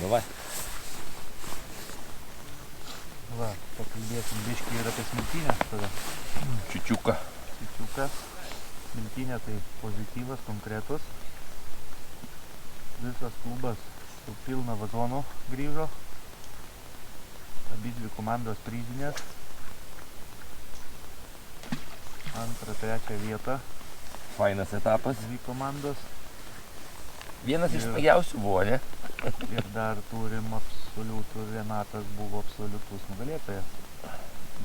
Davai. Va, pakalbėsim biškį ir apie smiltynę tada. Čiučiuką. Smiltynė tai pozityvas, konkretus. Visas klubas su pilna vazonų grįžo. Abidvi komandos prizinės. 2, 3 vieta. Fainas etapas. Dvi komandos. Vienas iš smagiausių buvo, ne? Ir dar turim absoliutų, Renatas buvo absoliutus nugalėtojas.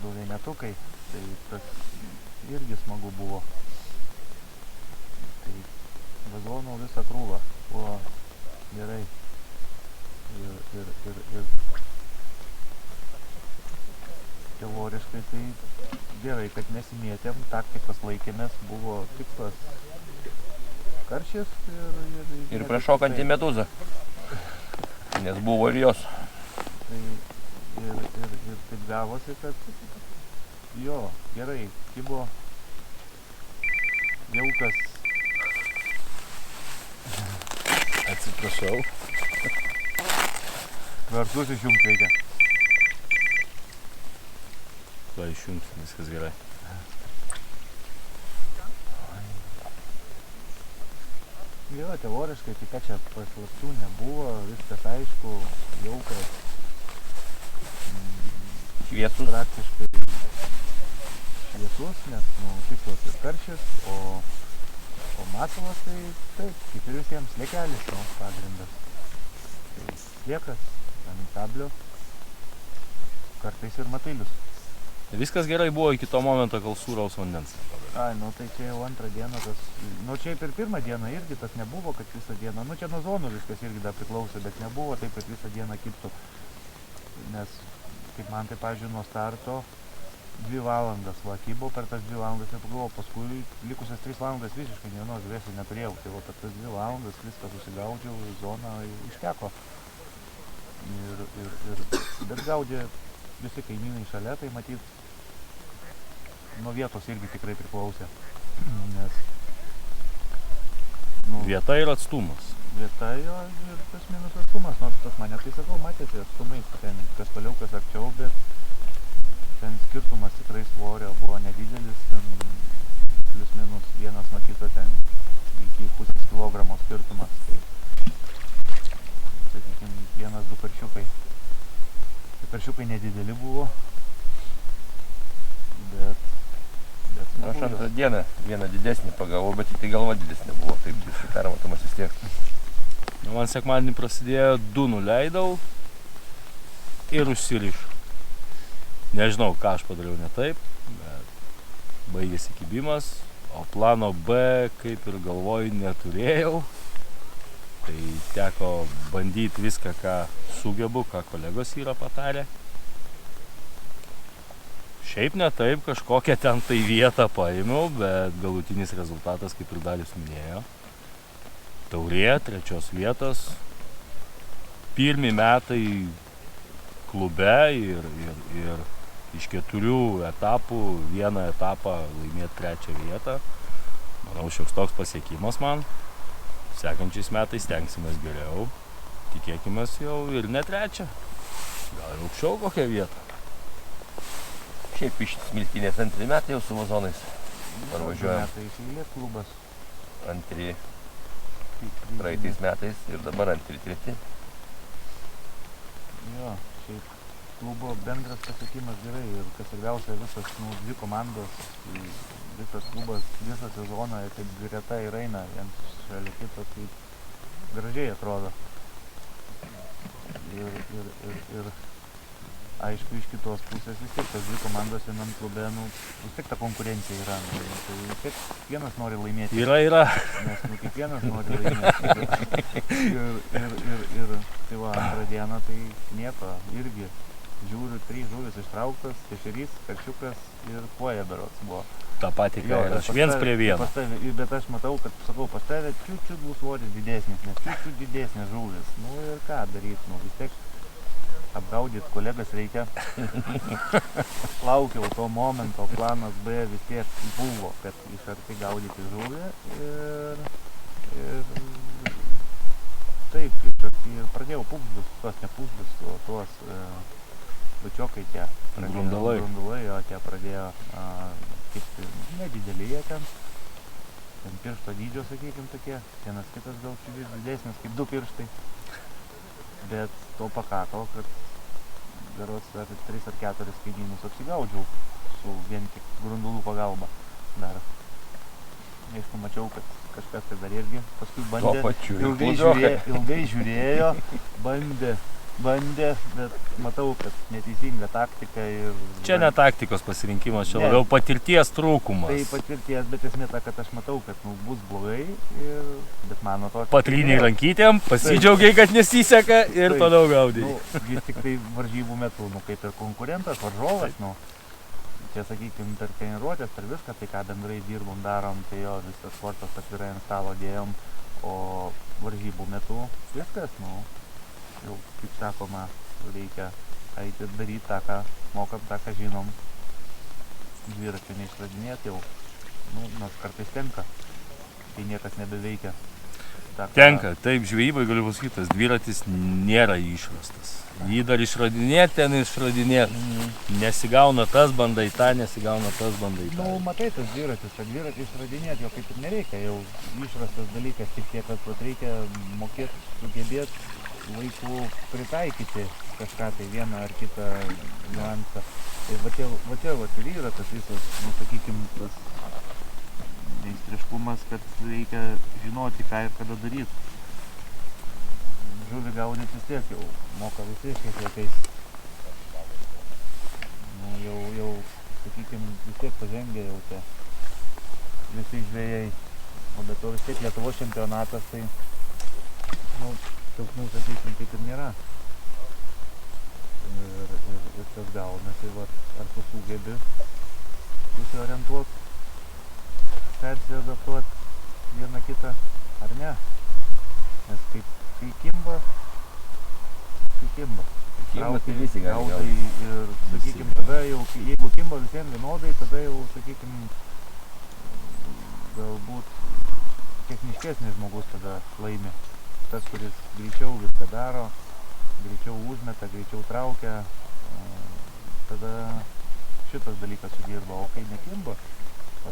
2 vienetukai, tai tas irgi smagu buvo. Tai vazonų visą krūvą buvo gerai. Ir teoriškai tai gerai, kad nesimėtėm, taktikos laikėmės, buvo tikslas karšis ir priešokant į medūzą, nes buvo ir jos. Tai ir taip gavosi, kad jo, gerai, kibo jaukas. Atsiprašau. Garsus išjungti reikia. Va, išjungti, viskas gerai. Jo, teoriškai, tai ką čia paslapčių nebuvo, viskas aišku, jaukas. Šviesus. Praktiškai šviesus, nes tikslas ir karšis, o masalas tai taip, kaip ir visiems sliekelis, pagrindas. Tai sliekas, ant kablio, kartais ir matilius. Viskas gerai buvo iki to momento, kol sūraus vandens. Ai, tai čia jau 2 dieną tas, čia per 1 dieną irgi tas nebuvo, kad visą dieną, čia nuo zonų viskas irgi dar priklausė, bet nebuvo taip, kad visą dieną kibtų. Nes, kaip man tai, pavyzdžiui, nuo starto 2 valandas kibo, per tas 2 valandas ir pagalvojau, paskui likusias 3 valandas visiškai vienos žuvies neturėjau, tai per tas 2 valandas viską susigaudžiau, zoną išteko. Bet gaudė visi kaimynai šalia, tai matyt, nuo vietos irgi tikrai priklausė, nes vieta ir atstumas. Vieta jo ir tas minus atstumas, nors tas mane, tai sakau, matėsi atstumai, ten kas toliau, kas arčiau, bet ten skirtumas tikrai svorio buvo nedidelis, ten plius minus vienas nuo kito ten iki pusės kilogramo skirtumas, tai sakykime 1-2 karšiukai. Tai karšiukai nedideli buvo, bet Aš 2 dieną vieną didesnį pagavau, bet tai galva didesnė buvo, taip visi permatomas vis tiek. Man sekmadienį prasidėjo 2 nuleidau ir užsirišu. Nežinau, ką aš padariau ne taip, bet baigėsi kibimas, o plano B, kaip ir galvoju, neturėjau. Tai teko bandyti viską, ką sugebu, ką kolegos yra patarę. Šiaip ne taip, kažkokią ten tai vietą paėmiau, bet galutinis rezultatas, kaip ir Darius minėjo, taurė, 3 vietos, 1 metai klube ir iš 4 etapų 1 etapą laimėti 3 vietą. Manau, šioks toks pasiekimas man. Sekančiais metais stengsimės geriau, tikėkimės jau ir ne 3, gal ir aukščiau kokią vietą. Šiaip iš smiltynės 2 metai jau su vazonais parvažiuojam. 2 metai iš eilės klubas. 2 praeitais metais ir dabar 2-3. Jo, šiaip klubo bendras pasiekimas gerai ir kas svarbiausia, visas 2 komandos, visas klubas, visą sezoną taip greta ir eina, viens šalia kito, taip gražiai atrodo. Ir aišku, iš kitos pusės vis tiek tas 2 komandos vienam klube, vis tiek ta konkurencija yra, tai vis tiek kiekvienas nori laimėti. Yra. Nes kiekvienas nori laimėti. Ir tai va, 2 dieną tai nieko, irgi žiūriu, 3 žuvis ištrauktas, ešerys, karšiukas ir kuoja berods buvo. Ta pati, ką ir aš, 1 prie 1. Bet aš matau, kad, sakau, pas tave čiut bus svoris didesnis, nes čiut didesnės žuvis. Ir ką daryti, vis tiek apgaudyt kolegas reikia. Laukiau to momento, planas B vis tiek buvo, kad iš arti gaudyti žuvį ir Taip, iš arti ir pradėjau pūgzdus, tuos ne pūgzdus, o tuos bučiokai tie. Grundalai. Grundalai, o tie pradėjo kipti nedideli jie ten piršto dydžio, sakykim, tokie. Vienas kitas gal didesnis, kaip 2 pirštai. Bet to pakako, kad berods ar 3 ar 4 kaimynus apsigaudžiau su vien tik grundulų pagalba dar. Aišku, mačiau, kad kažkas tai dar irgi paskui bandė, ilgai žiūrėjo, bandė, bet matau, kad neteisinga taktika ir... Čia ne taktikos pasirinkimas, čia labiau patirties trūkumas. Tai patirties, bet esmė ta, kad aš matau, kad bus blogai, bet mano to... Patryniai rankytėm, pasidžiaugiai, kad nesiseka ir toliau gaudai. Vis tik tai varžybų metu, kaip ir konkurentas, varžovas, čia, sakykime, per treniruotės, per viską, tai ką bendrai dirbom, darom, tai jo, visas sportas atvirai ant stalo dėjom, o varžybų metu viskas, jau, kaip sakoma, reikia eiti ir daryti tą, ką mokam, tą, ką žinom, dviračių neišradinėti jau, nors kartais tenka, kai niekas nebeveikia. Tenka, taip, žvejybai galiu pasakyti, tas dviratis nėra išrastas. Jį dar išradinėti, ten išradinėti. Nesigauna tas, bandai tą, nesigauna tas, bandai tą. Matai tas dviratis, kad dviratį išradinėti jo kaip ir nereikia, jau išrastas dalykas, tik tiek, kad reikia mokėti, sugebėti laiku pritaikyti kažką tai vieną ar kitą niuansą. Ir va čia ir yra tas visas, sakykim, tas meistriškumas, kad reikia žinoti, ką ir kada daryti. Žuvį gaudyti vis tiek jau moka visi šiais laikais. Jau, sakykim, vis tiek pažengė jau čia visi žvejai. O be to vis tiek Lietuvos čempionatas, tai silpnų, sakykim, kaip ir nėra. Ir tas gaunasi, ar tu sugebi susiorientuoti, persiadaptuoti vieną kitą ar ne. Nes kai kimba, tai visi gali gaudai ir, sakykim, tada jau, jeigu kimba visiems vienodai, tada jau, sakykim, galbūt techniškesnis žmogus tada laimi. Tas, kuris greičiau viską daro, greičiau užmeta, greičiau traukia, tada šitas dalykas sudirba, o kai nekimba,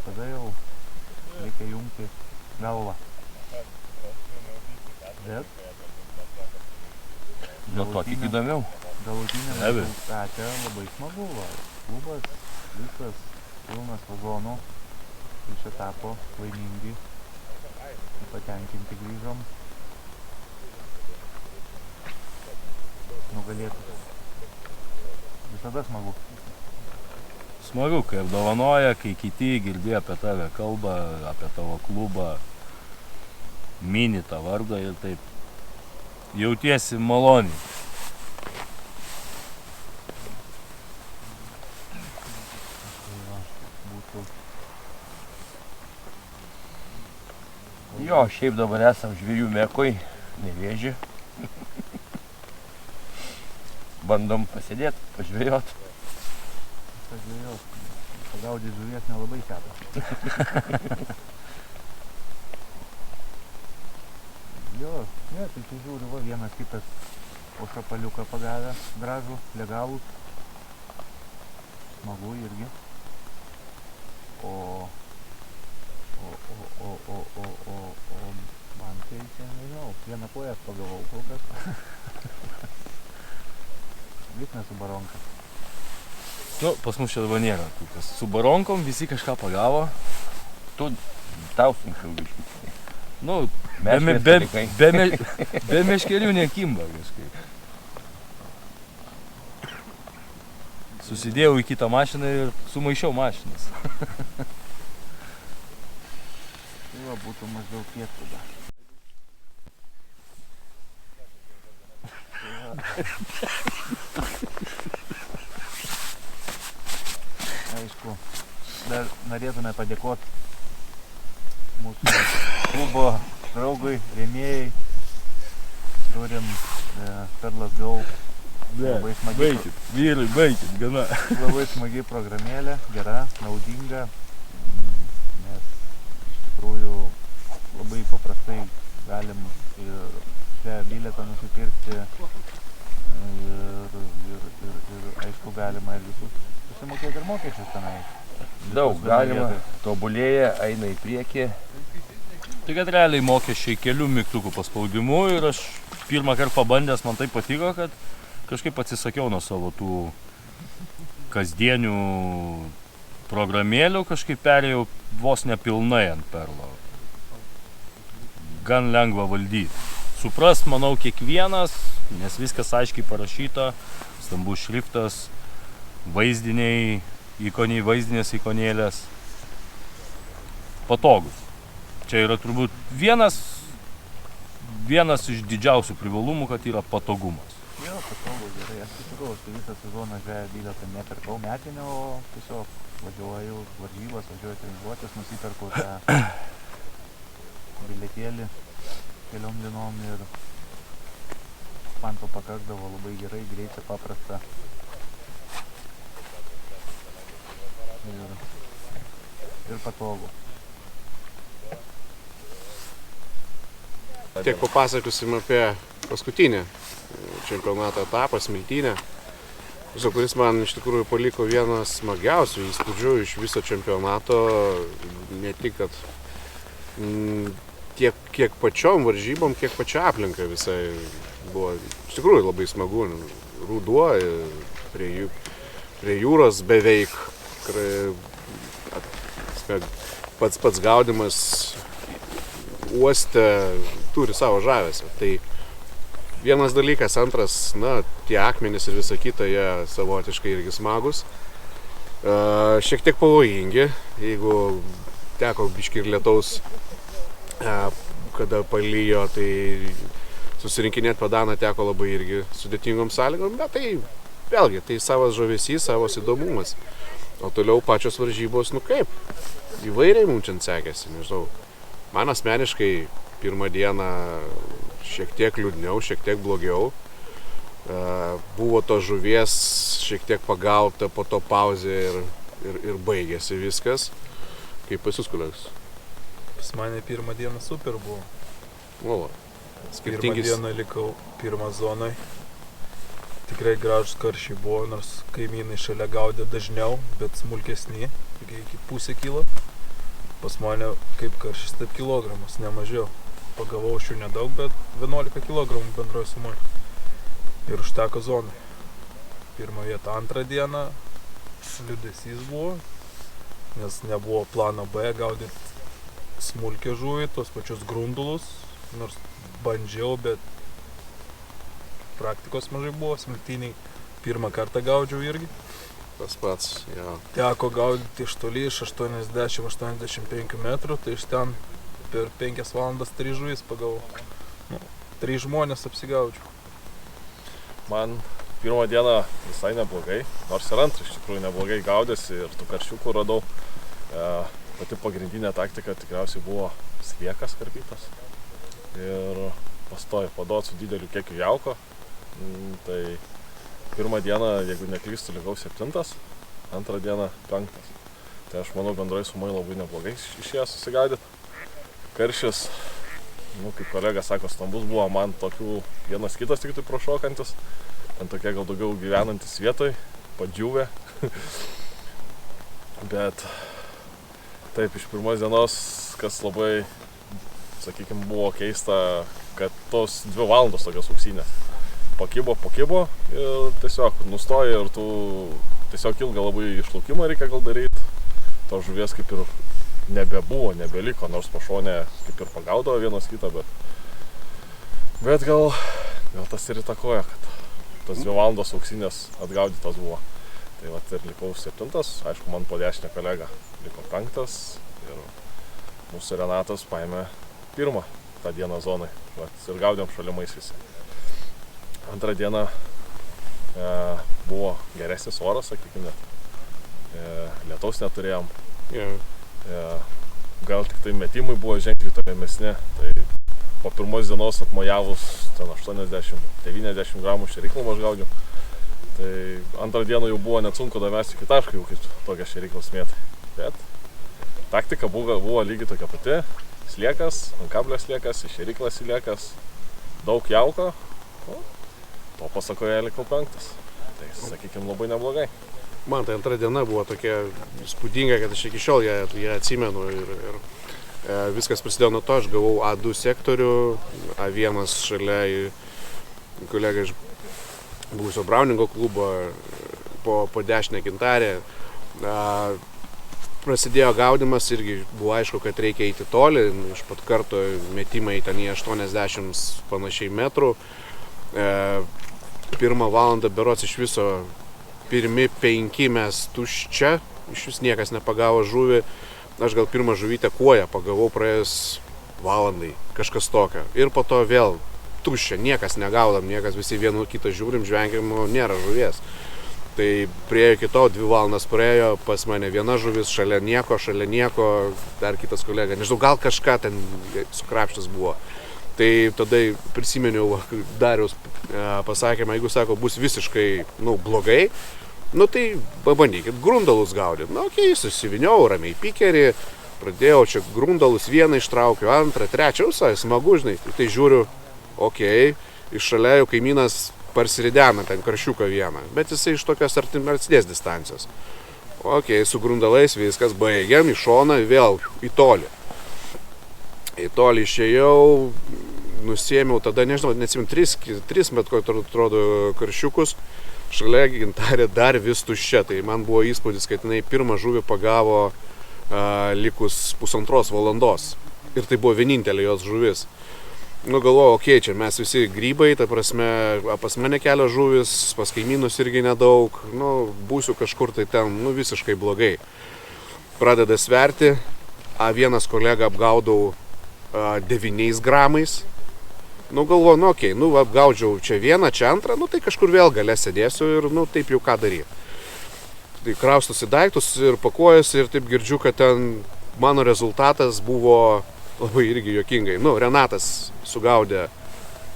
tada jau reikia jungti galvą. Bet nuo to tik įdomiau. Galutiniam rezultate labai smagu. Klubas visas pilnas vazonų iš etapo laimingi ir patenkinti grįžom. Nugalėtus. Visada smagu. Smagu, kai apdovanoja, kai kiti girdėjo apie tave kalbą, apie tavo klubą, mini tą vardą ir taip jautiesi maloniai. Jo, šiaip dabar esam žvejų mekoj, Nevėžį. Bandom pasėdėti, pažvejot. Pagaudyti žuvies nelabai seka. Jo, tai čia žiūriu, vienas kitas ošapaliuką pagavę, gražų, legalų. Smagu irgi. O man tai čia, nežinau, vieną koją pagavau kol kas. Vis nesu baronka. Pas mus čia dabar nėra. Su baronkom visi kažką pagavo. Tau sunkiau biškį. Be meškerių nekimba kažkaip. Susidėjau į kitą mašiną ir sumaišiau mašinas. Tai būtų maždaug tiek tada. Aišku, dar norėtume padėkoti mūsų klubo draugui, rėmėjai. Turim Perlas Go. Labai smagi. Baikit, vyrai, baikit, gana. Labai smagi programėlė, gera, naudinga. Nes iš tikrųjų labai paprastai galim ir čia bilietą nusipirkti ir aišku galima ir visus susimokėti ir mokesčius tenai. Daug Visus galima, vienoj vietoj. tobulėja, eina į priekį. Tai kad realiai mokesčiai kelių mygtukų paspaudimu ir aš pirmą kartą pabandęs, man tai patiko, kad kažkaip atsisakiau nuo savo tų kasdienių programėlių, kažkaip perėjau vos nepilnai ant Perlo. Gan lengva valdyti. Suprast, manau, kiekvienas, nes viskas aiškiai parašyta, stambus šriftas, vaizdiniai, vaizdinės ikonėlės. Patogus. Čia yra turbūt vienas iš didžiausių privalumų, kad yra patogumas. Jo, patogu, gerai. Aš tiesiog, aš tai visą sezoną žvejų bilietą nepirkau metinio, o tiesiog važiuoju varžybas, važiuoju treniruotis, nusiperku tą bilietėlį keliom dienom ir man to pakakdavo labai gerai, greitai, paprasta. Ir patogu. Tiek papasakosim apie paskutinį čempionato etapą, Smiltynę, kuris man iš tikrųjų paliko vienas smagiausių įspūdžių iš viso čempionato, ne tik kad kiek pačiom varžybom, kiek pačia aplinka visai buvo iš tikrųjų labai smagu. Ruduo, prie jūros beveik, pats gaudymas uoste turi savo žavesį. Tai vienas dalykas, antras, tie akmenys ir visa kita, jie savotiškai irgi smagus. Šiek tiek pavojingi, jeigu teko biškį ir lietaus, kada palyjo, tai susirinkinėti padaną teko labai irgi sudėtingom sąlygom, bet tai vėlgi, tai savas žavesys, savas įdomumas. O toliau pačios varžybos, kaip, įvairiai mums čia sekėsi, nežinau. Man asmeniškai pirmą dieną šiek tiek liūdniau, šiek tiek blogiau. Buvo to žuvies šiek tiek pagauta, po to pauzė ir baigėsi viskas. Kaip pas jūs, kolegos? Pas mane pirmą dieną super buvo. O, skirtingis. Pirmą dieną likau pirmą zonai. Tikrai gražus karšiai buvo, nors kaimynai šalia gaudė dažniau, bet smulkesni, iki pusę kilo. Pas mane kaip karšis, taip kilogramas, ne mažiau. Pagavau šių nedaug, bet 11 kilogramų bendroj sumoj. Ir užteko zonai. Pirmą vietą, antrą dieną liūdesys buvo, nes nebuvo plano B gaudyti smulkę žuvį, tos pačius grundulus, nors bandžiau, bet praktikos mažai buvo, Smiltynėj pirmą kartą gaudžiau irgi. Tas pats, jo. Teko gaudyti iš toli, iš 80-85 metrų, tai iš ten per 5 valandas 3 žuvis pagavau. 3 žmonės apsigaudžiau. Man pirmą dieną visai neblogai, nors ir antrą iš tikrųjų neblogai gaudėsi ir tų karšiukų radau. Pati pagrindinė taktika tikriausiai buvo sliekas karpytas ir pastoju padot su dideliu kiekiu jauko. Tai pirmą dieną, jeigu neklystu, likau 7, antrą dieną 5. Tai aš manau, bendrai sumai labai neblogai išėjo susigaudyti. Karšis, kaip kolega sako, stambus buvo, man tokių vienas kitas tik tai prašokantis. Ten tokie gal daugiau gyvenantis vietoj, padžiūvė. Bet taip, iš pirmos dienos, kas labai, sakykime, buvo keista, kad tos 2 valandos tokios auksinės. Pakibo ir tiesiog nustoja ir tu tiesiog ilgą labai išlaukimą reikia gal daryti. To žuvies kaip ir nebebuvo, nebeliko, nors pašonė kaip ir pagaudavo vienas kitą, bet gal tas ir įtakoja, kad tos 2 valandos auksinės atgaudytos buvo. Tai vat ir likau 7, aišku, man po dešinę kolega liko 5 ir mūsų Renatas paėmė 1 tą dieną zonai. Vat ir gaudėm šalimais visi. Antrą dieną buvo geresnis oras, sakykime, lietaus neturėjom. Gal tik tai metimai buvo ženkliai tolimesni. Tai po pirmos dienos atmojavus 80-90 gramų šėryklom aš gaudžiau. Tai antrą dieną jau buvo net sunku davesti iki taško, jau kaip tokia šėryklos mėtai. Bet taktika buvo lygiai tokia pati. Sliekas, ant kablio sliekas, į šėryklas sliekas. daug jauko, to pasakoje likau 5. Tai, sakykime, labai neblogai. Man tai antra diena buvo tokia įspūdinga, kad aš iki šiol ją atsimenu ir viskas prasidėjo nuo to, aš gavau A2 sektorių, A1 šalia kolega iš buvusio Browningo klubo, po dešinę gintarę. Prasidėjo gaudimas, irgi buvo aišku, kad reikia eiti toli, iš pat karto metimai ten į 80 panašiai metrų. Pirmą valandą berods iš viso pirmi 5 mes tuščia, iš vis niekas nepagavo žuvį. Aš gal pirmą žuvytę kuoją pagavau praėjus valandai, kažkas tokio. Ir po to vėl tuščia, niekas negaudam, niekas visi vienu kitą žiūrim, žvengiam, nėra žuvies. Tai priejo iki to, 2 valandas praėjo, pas mane viena žuvis, šalia nieko, dar kitas kolega, nežinau, gal kažką ten sukrapštas buvo. Tai tada prisiminiau Dariaus pasakymą, jeigu sako, bus visiškai, blogai, tai pabandykit grundalus gaudyti. Okei, susiviniau, ramiai pikerį, pradėjau čia grundalus, vieną ištraukiu, antrą, trečią, visai smagu, žinai, tai žiūriu, okei, iš šalia jau kaimynas parsiridena ten karšiuką vieną, bet jisai iš tokios artimesnės distancijos. Okei, su grundalais viskas, baigiam, į šoną, vėl į tolį. Į tolį išėjau, nusiėmiau tada, nežinau, neatsimenu, 3 metrų, atrodo, karšiukus, šalia gintarė dar vis tuščia, tai man buvo įspūdis, kad jinai pirmą žuvį pagavo likus 1,5 valandos. Ir tai buvo vienintelė jos žuvis. Galvojau, okei, čia mes visi grybai, ta prasme, pas mane kelios žuvis, pas kaimynus irgi nedaug, būsiu kažkur tai ten, visiškai blogai. Pradeda sverti, A1 kolega apgaudau 9 gramais. Galvoju, okei, apgaudžiau čia vieną, čia antrą, tai kažkur vėl gale sėdėsiu ir, taip jau ką daryti. Tai kraustosi daiktus ir pakuojasi ir taip girdžiu, kad ten mano rezultatas buvo labai irgi juokingai. Renatas sugaudė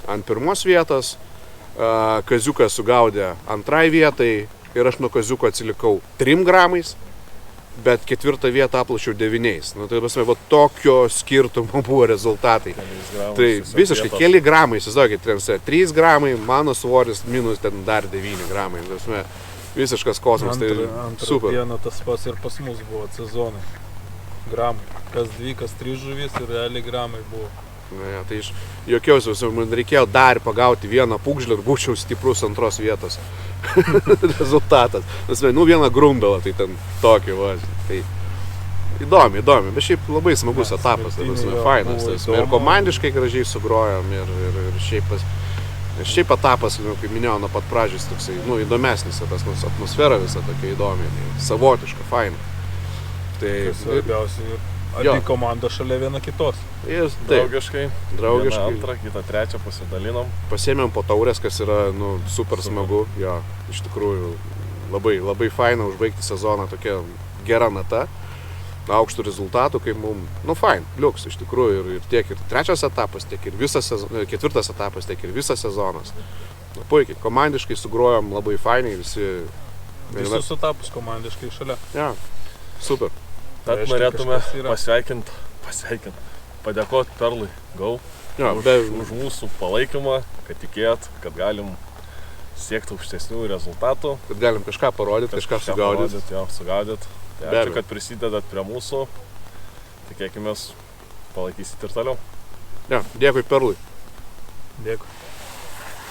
ant 1 vietos, Kaziukas sugaudė 2 vietai ir aš nuo Kaziuko atsilikau 3 gramais, bet 4 vietą aplašiau 9. Tai prasme, tokio skirtumo buvo rezultatai. Tai visiškai keli gramai, įsivaizduokit, 3 gramai, mano svoris minus ten dar 9 gramai. Tai prasme, visiškas kosmos, tai super. Antrą dieną tas pats ir pas mus buvo sezonai. Gramai. Kas 2, kas 3 žuvis ir realiai gramai buvo. Tai iš jokiausi, man reikėjo dar pagauti vieną pūgžlį ir būčiau stiprus 2 vietos rezultatas. Vieną grundalą, tai ten tokį, tai įdomi, bet šiaip labai smagus etapas, fainas. Ir komandiškai gražiai sugrojom ir šiaip etapas, kaip minėjau, nuo pat pradžios toksai, įdomesnis, tas atmosfera visa tokia įdomi, savotiška, faina. Tai svarbiausia, abi komanda šalia viena kitos. Draugiškai. Vieną antrą, kitą trečią pasidalinom. Pasėmėm po taurės, kas yra super smagu. Jo, iš tikrųjų labai, labai faina užbaigti sezoną tokia gera nata. Aukštų rezultatų, kaip mums, fain, liuks iš tikrųjų. Ir tiek ir 3 etapas, tiek ir 4 etapas, tiek ir visas sezonas. Puikiai, komandiškai sugrojom labai fainai visi. Visus etapus komandiškai šalia. Ja, super. Tad norėtume pasveikinti, padėkoti Perlui Go už mūsų palaikymą, kad tikėt, kad galim siekti aukštesnių rezultatų. Kad galim kažką parodyti, kažką sugaudyti. Tai ačiū, kad prisidedat prie mūsų. Tikėkimės, palaikysit ir toliau. Ja, dėkui Perlui. Dėkui.